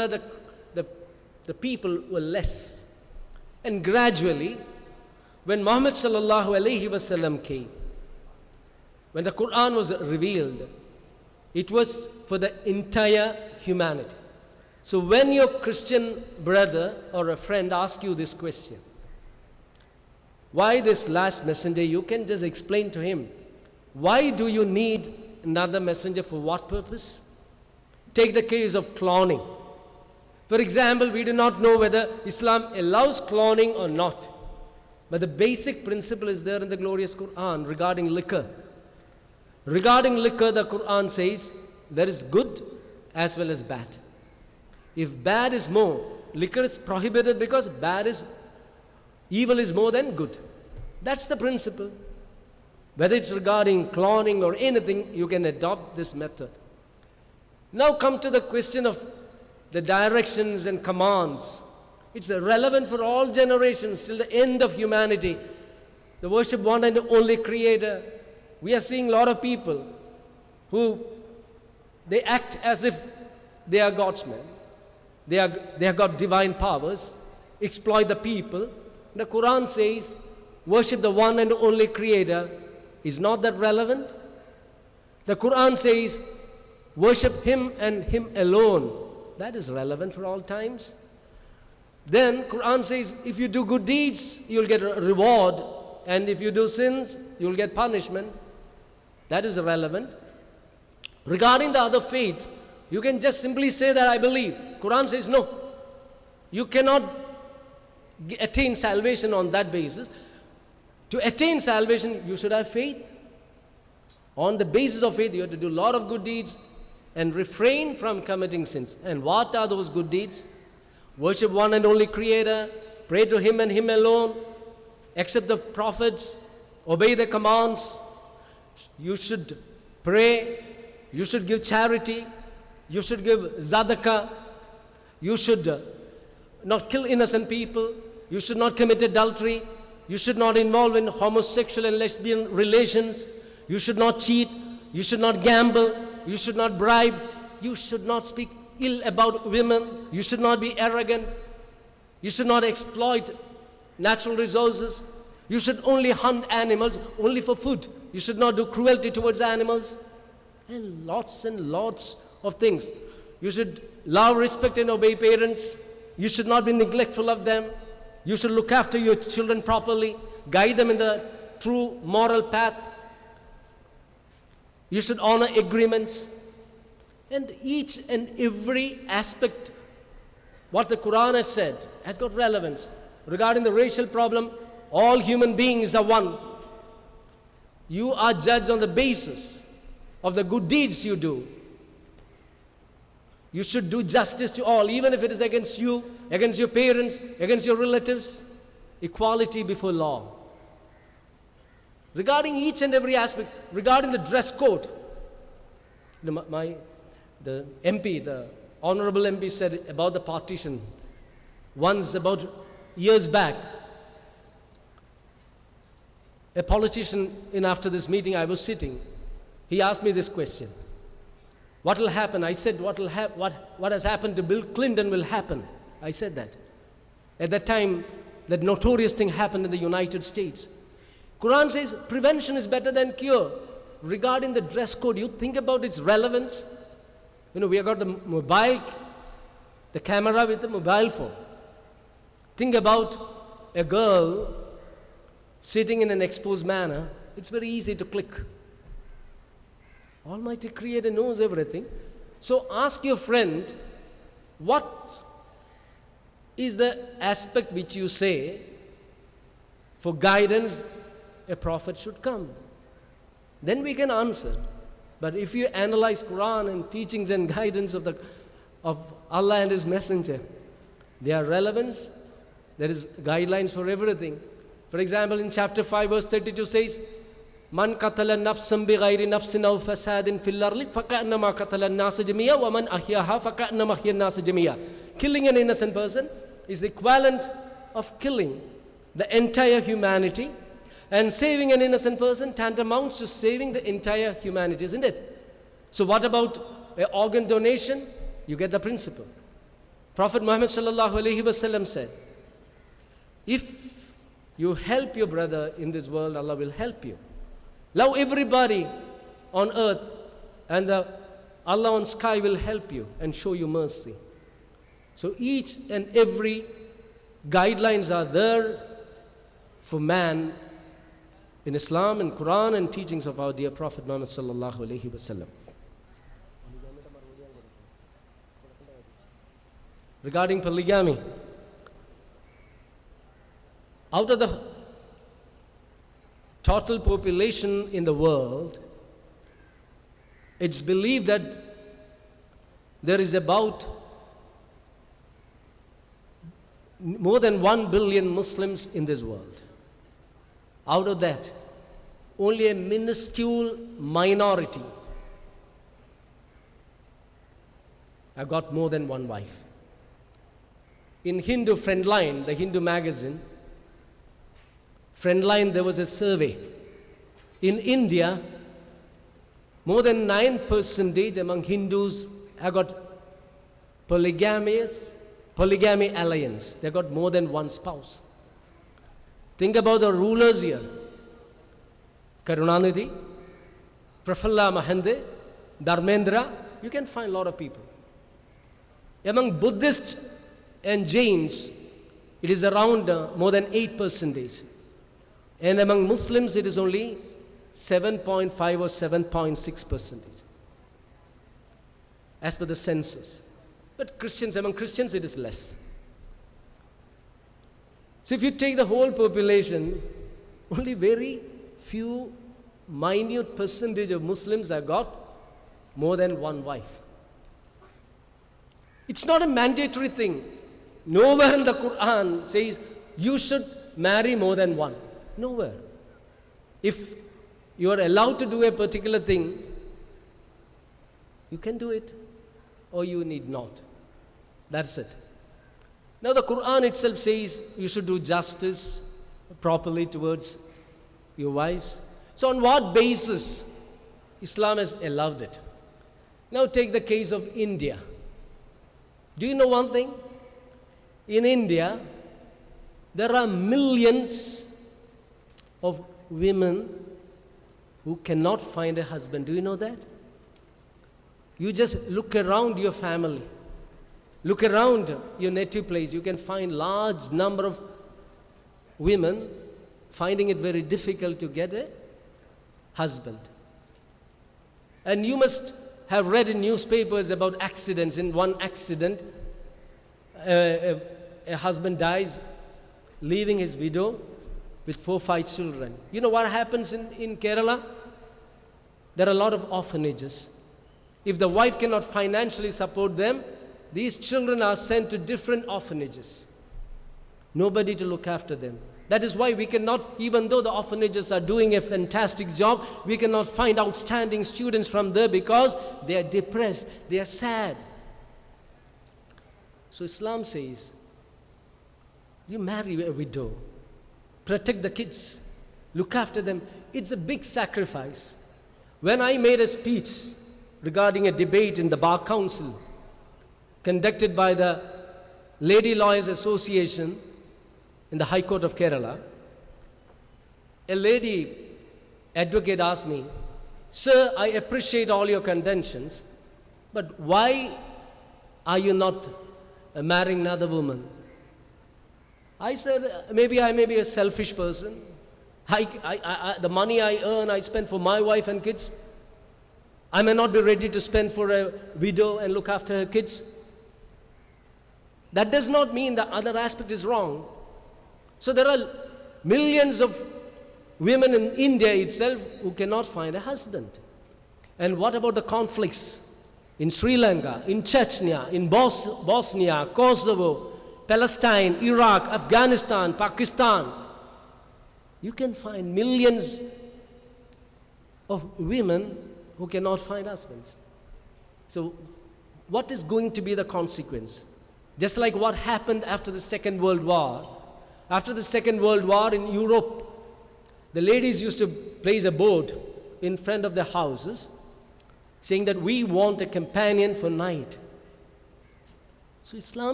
the, the, the people were less. And gradually, when Muhammad sallallahu alaihi wasallam came, when the Quran was revealed, it was for the entire humanity. So when your Christian brother or a friend asks you this question, why this last messenger, you can just explain to him, why do you need another messenger, for what purpose? Take the case of cloning. For example, we do not know whether Islam allows cloning or not. But the basic principle is there in the glorious Quran regarding liquor. Regarding liquor, the Quran says there is good as well as bad. If bad is more, liquor is prohibited because evil is more than good. That's the principle. Whether it's regarding cloning or anything, you can adopt this method. Now come to the question of the directions and commands. It's relevant for all generations till the end of humanity. The worship one and only Creator. We are seeing a lot of people who they act as if they are God's men. They have got divine powers, exploit the people. The Quran says, worship the one and only Creator. Is not that relevant? The Quran says, worship Him and Him alone. That is relevant for all times. Then Quran says, if you do good deeds, you'll get a reward. And if you do sins, you'll get punishment. That is relevant. Regarding the other faiths, you can just simply say that I believe. Quran says no. You cannot attain salvation on that basis. To attain salvation, you should have faith. On the basis of faith, you have to do a lot of good deeds and refrain from committing sins. And what are those good deeds? Worship one and only Creator, pray to Him and Him alone, accept the prophets, obey the commands. You should pray, you should give charity, you should give zadaqah, you should not kill innocent people, you should not commit adultery, you should not involve in homosexual and lesbian relations, you should not cheat, you should not gamble, you should not bribe, you should not speak ill about women, you should not be arrogant, you should not exploit natural resources, you should only hunt animals only for food, you should not do cruelty towards animals, and lots of things. You should love, respect and obey parents, you should not be neglectful of them, you should look after your children properly, guide them in the true moral path, you should honor agreements. And each and every aspect, what the Quran has said, has got relevance. Regarding the racial problem, all human beings are one. You are judged on the basis of the good deeds you do. You should do justice to all, even if it is against you, against your parents, against your relatives. Equality before law. Regarding each and every aspect, regarding the dress code, the MP, the Honorable MP said about the partition once about years back. A politician, after this meeting I was sitting, he asked me this question. What will happen? I said, what has happened to Bill Clinton will happen. I said that. At that time, that notorious thing happened in the United States. Quran says prevention is better than cure. Regarding the dress code, you think about its relevance. We have got the camera with the mobile phone. Think about a girl sitting in an exposed manner. It's very easy to click. Almighty Creator knows everything. So ask your friend, what is the aspect which you say for guidance a prophet should come? Then we can answer. But if you analyze Quran and teachings and guidance of Allah and His Messenger, they are relevant. There is guidelines for everything. For example, in chapter 5, verse 32 says, Man qatala nafsan bighayri nafsin aw fasadin fil ardi faka'annama qatala an-nasa jami'a wa man ahyaha faka'annama ahya an-nasa jami'a. Killing an innocent person is the equivalent of killing the entire humanity, and saving an innocent person tantamounts to saving the entire humanity, isn't it? So what about organ donation? You get the principle. Prophet Muhammad sallallahu alaihi wasallam said, if you help your brother in this world, Allah will help you. Love everybody on earth, and Allah on sky will help you and show you mercy. So each and every guidelines are there for man in Islam and Quran and teachings of our dear Prophet Muhammad sallallahu alaihi wasallam. Regarding polygamy, out of the total population in the world, it's believed that there is about more than 1 billion Muslims in this world. Out of that, only a minuscule minority have got more than one wife. In Hindu Friendline, the Hindu magazine, Friendline, there was a survey. In India, more than 9% among Hindus have got polygamy alliance. They got more than one spouse. Think about the rulers here. Karunanidhi, Prafalla Mahande, Dharmendra, you can find a lot of people. Among Buddhists and Jains, it is around more than 8%. And among Muslims, it is only 7.5 or 7.6%, as per the census. But among Christians, it is less. So if you take the whole population, only very few minute percentage of Muslims have got more than one wife. It's not a mandatory thing. Nowhere in the Quran says you should marry more than one. Nowhere. If you are allowed to do a particular thing, you can do it or you need not. That's it. Now the Quran itself says you should do justice properly towards your wives. So on what basis Islam has allowed it? Now take the case of India. Do you know one thing? In India, there are millions of women who cannot find a husband. Do you know that? You just look around your family. Look around your native place. You can find large number of women finding it very difficult to get a husband. And you must have read in newspapers about accidents. In one accident, a husband dies, leaving his widow with 4 or 5 children. You know what happens in Kerala? There are a lot of orphanages. If the wife cannot financially support them, these children are sent to different orphanages. Nobody to look after them. That is why we cannot, even though the orphanages are doing a fantastic job, we cannot find outstanding students from there because they are depressed, they are sad. So Islam says, you marry a widow, protect the kids, look after them. It's a big sacrifice. When I made a speech regarding a debate in the Bar Council conducted by the Lady Lawyers Association in the High Court of Kerala, a lady advocate asked me, "Sir, I appreciate all your contentions, but why are you not marrying another woman?" I said, maybe I may be a selfish person. The money I earn, I spend for my wife and kids. I may not be ready to spend for a widow and look after her kids. That does not mean the other aspect is wrong. So there are millions of women in India itself who cannot find a husband. And what about the conflicts in Sri Lanka, in Chechnya, in Bosnia, Kosovo, Palestine, Iraq, Afghanistan, Pakistan? You can find millions of women who cannot find husbands. So what is going to be the consequence? Just like what happened after the Second World War. After the Second World War in Europe, the ladies used to place a board in front of their houses saying that we want a companion for night. So Islam